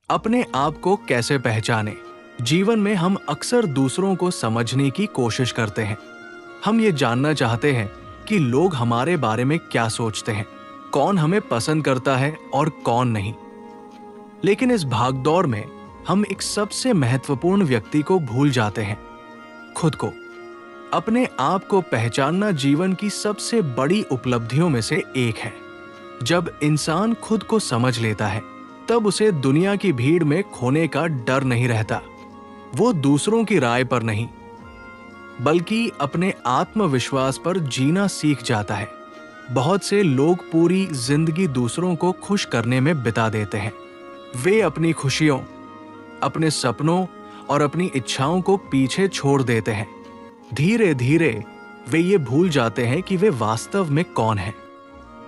अपने आप को कैसे पहचाने? जीवन में हम अक्सर दूसरों को समझने की कोशिश करते हैं। हम ये जानना चाहते हैं कि लोग हमारे बारे में क्या सोचते हैं, कौन हमें पसंद करता है और कौन नहीं। लेकिन इस भागदौड़ में हम एक सबसे महत्वपूर्ण व्यक्ति को भूल जाते हैं, खुद को। अपने आप को पहचानना जीवन की सबसे बड़ी उपलब्धियों में से एक है। जब इंसान खुद को समझ लेता है, तब उसे दुनिया की भीड़ में खोने का डर नहीं रहता। वो दूसरों की राय पर नहीं, बल्कि अपने आत्मविश्वास पर जीना सीख जाता है। बहुत से लोग पूरी जिंदगी दूसरों को खुश करने में बिता देते हैं। वे अपनी खुशियों, अपने सपनों और अपनी इच्छाओं को पीछे छोड़ देते हैं। धीरे धीरे वे ये भूल जाते हैं कि वे वास्तव में कौन हैं।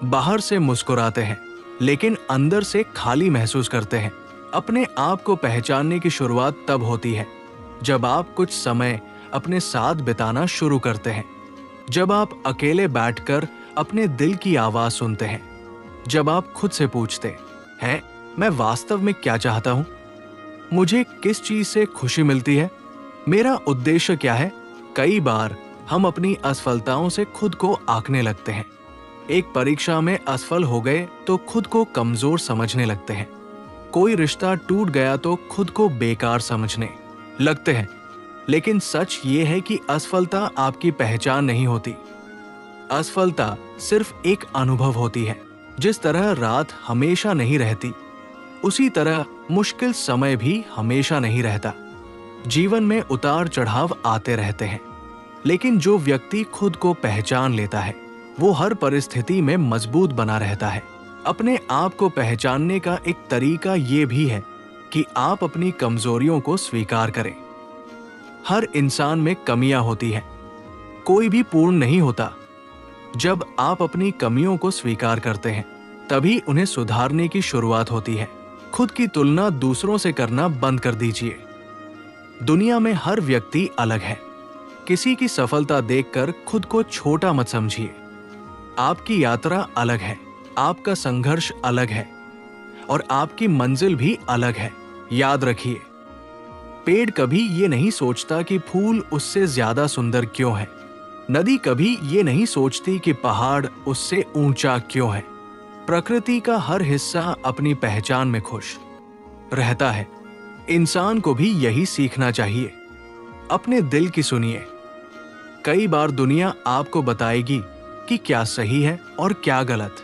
बाहर से मुस्कुराते हैं, लेकिन अंदर से खाली महसूस करते हैं। अपने आप को पहचानने की शुरुआत तब होती है जब आप कुछ समय अपने साथ बिताना शुरू करते हैं। जब आप अकेले बैठकर अपने दिल की आवाज सुनते हैं। जब आप खुद से पूछते हैं, मैं वास्तव में क्या चाहता हूं? मुझे किस चीज से खुशी मिलती है? मेरा उद्देश्य क्या है? कई बार हम अपनी असफलताओं से खुद को आंकने लगते हैं। एक परीक्षा में असफल हो गए तो खुद को कमजोर समझने लगते हैं। कोई रिश्ता टूट गया तो खुद को बेकार समझने लगते हैं। लेकिन सच ये है कि असफलता आपकी पहचान नहीं होती। असफलता सिर्फ एक अनुभव होती है। जिस तरह रात हमेशा नहीं रहती, उसी तरह मुश्किल समय भी हमेशा नहीं रहता। जीवन में उतार चढ़ाव आते रहते हैं, लेकिन जो व्यक्ति खुद को पहचान लेता है, वो हर परिस्थिति में मजबूत बना रहता है। अपने आप को पहचानने का एक तरीका ये भी है कि आप अपनी कमजोरियों को स्वीकार करें। हर इंसान में कमियां होती हैं, कोई भी पूर्ण नहीं होता। जब आप अपनी कमियों को स्वीकार करते हैं, तभी उन्हें सुधारने की शुरुआत होती है। खुद की तुलना दूसरों से करना बंद कर दीजिए। दुनिया में हर व्यक्ति अलग है। किसी की सफलता देखकर खुद को छोटा मत समझिए। आपकी यात्रा अलग है, आपका संघर्ष अलग है और आपकी मंजिल भी अलग है। याद रखिए, पेड़ कभी ये नहीं सोचता कि फूल उससे ज्यादा सुंदर क्यों है। नदी कभी ये नहीं सोचती कि पहाड़ उससे ऊंचा क्यों है। प्रकृति का हर हिस्सा अपनी पहचान में खुश रहता है। इंसान को भी यही सीखना चाहिए। अपने दिल की सुनिए। कई बार दुनिया आपको बताएगी कि क्या सही है और क्या गलत,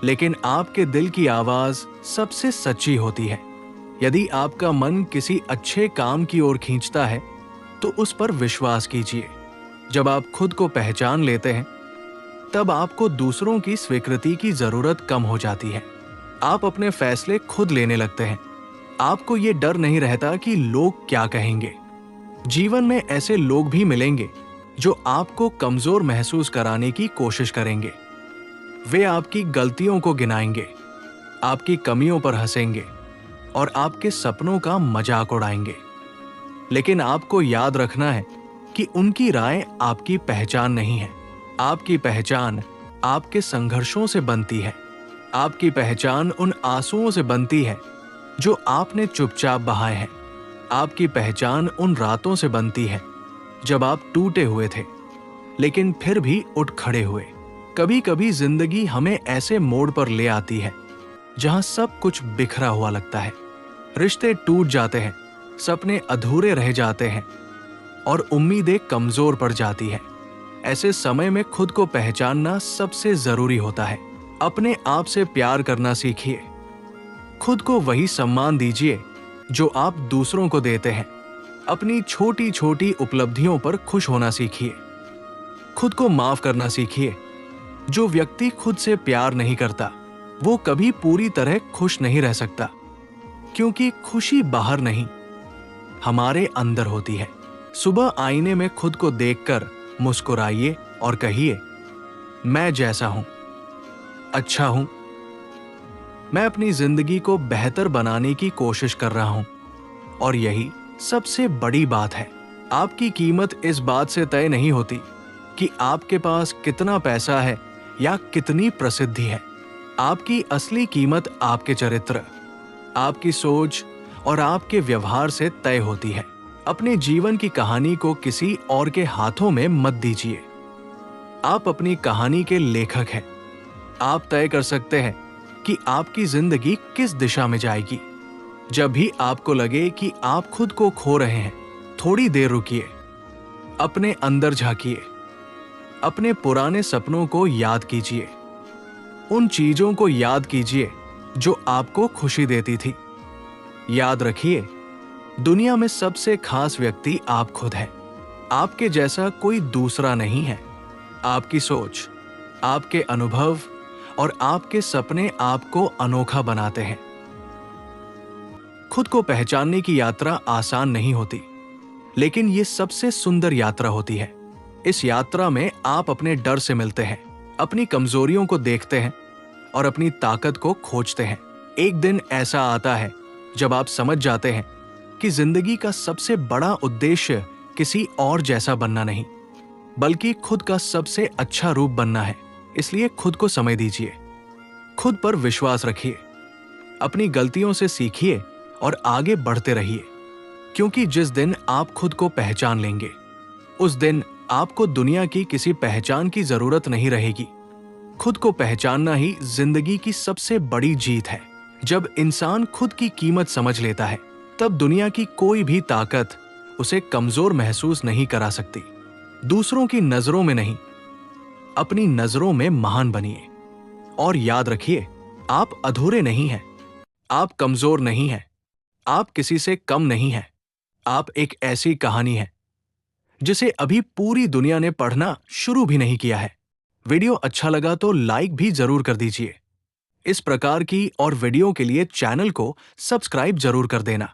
लेकिन आपके दिल की आवाज सबसे सच्ची होती है। यदि आपका मन किसी अच्छे काम की ओर खींचता है, तो उस पर विश्वास कीजिए। जब आप खुद को पहचान लेते हैं, तब आपको दूसरों की स्वीकृति की जरूरत कम हो जाती है। आप अपने फैसले खुद लेने लगते हैं। आपको ये डर नहीं रहता कि लोग क्या कहेंगे। जीवन में ऐसे लोग भी मिलेंगे जो आपको कमजोर महसूस कराने की कोशिश करेंगे। वे आपकी गलतियों को गिनाएंगे, आपकी कमियों पर हंसेंगे और आपके सपनों का मजाक उड़ाएंगे। लेकिन आपको याद रखना है कि उनकी राय आपकी पहचान नहीं है। आपकी पहचान आपके संघर्षों से बनती है। आपकी पहचान उन आंसुओं से बनती है जो आपने चुपचाप बहाए हैं। आपकी पहचान उन रातों से बनती है जब आप टूटे हुए थे, लेकिन फिर भी उठ खड़े हुए। कभी कभी जिंदगी हमें ऐसे मोड़ पर ले आती है जहां सब कुछ बिखरा हुआ लगता है। रिश्ते टूट जाते हैं, सपने अधूरे रह जाते हैं और उम्मीदें कमजोर पड़ जाती है। ऐसे समय में खुद को पहचानना सबसे जरूरी होता है। अपने आप से प्यार करना सीखिए। खुद को वही सम्मान दीजिए जो आप दूसरों को देते हैं। अपनी छोटी छोटी उपलब्धियों पर खुश होना सीखिए। खुद को माफ करना सीखिए। जो व्यक्ति खुद से प्यार नहीं करता, वो कभी पूरी तरह खुश नहीं रह सकता, क्योंकि खुशी बाहर नहीं, हमारे अंदर होती है। सुबह आईने में खुद को देखकर मुस्कुराइए और कहिए, मैं जैसा हूं, अच्छा हूं। मैं अपनी जिंदगी को बेहतर बनाने की कोशिश कर रहा हूं और यही सबसे बड़ी बात है। आपकी कीमत इस बात से तय नहीं होती कि आपके पास कितना पैसा है या कितनी प्रसिद्धि है। आपकी असली कीमत आपके चरित्र, आपकी सोच और आपके व्यवहार से तय होती है। अपने जीवन की कहानी को किसी और के हाथों में मत दीजिए। आप अपनी कहानी के लेखक हैं। आप तय कर सकते हैं कि आपकी जिंदगी किस दिशा में जाएगी। जब भी आपको लगे कि आप खुद को खो रहे हैं, थोड़ी देर रुकिए, अपने अंदर झांकिए, अपने पुराने सपनों को याद कीजिए, उन चीजों को याद कीजिए जो आपको खुशी देती थी। याद रखिए, दुनिया में सबसे खास व्यक्ति आप खुद हैं। आपके जैसा कोई दूसरा नहीं है। आपकी सोच, आपके अनुभव और आपके सपने आपको अनोखा बनाते हैं। खुद को पहचानने की यात्रा आसान नहीं होती, लेकिन ये सबसे सुंदर यात्रा होती है। इस यात्रा में आप अपने डर से मिलते हैं, अपनी कमजोरियों को देखते हैं और अपनी ताकत को खोजते हैं। एक दिन ऐसा आता है जब आप समझ जाते हैं कि जिंदगी का सबसे बड़ा उद्देश्य किसी और जैसा बनना नहीं, बल्कि खुद का सबसे अच्छा रूप बनना है। इसलिए खुद को समय दीजिए, खुद पर विश्वास रखिए, अपनी गलतियों से सीखिए और आगे बढ़ते रहिए। क्योंकि जिस दिन आप खुद को पहचान लेंगे, उस दिन आपको दुनिया की किसी पहचान की जरूरत नहीं रहेगी। खुद को पहचानना ही जिंदगी की सबसे बड़ी जीत है। जब इंसान खुद की कीमत समझ लेता है, तब दुनिया की कोई भी ताकत उसे कमजोर महसूस नहीं करा सकती। दूसरों की नजरों में नहीं, अपनी नजरों में महान बनिए। और याद रखिए, आप अधूरे नहीं हैं, आप कमजोर नहीं हैं, आप किसी से कम नहीं हैं। आप एक ऐसी कहानी है जिसे अभी पूरी दुनिया ने पढ़ना शुरू भी नहीं किया है। वीडियो अच्छा लगा तो लाइक भी जरूर कर दीजिए। इस प्रकार की और वीडियो के लिए चैनल को सब्सक्राइब जरूर कर देना।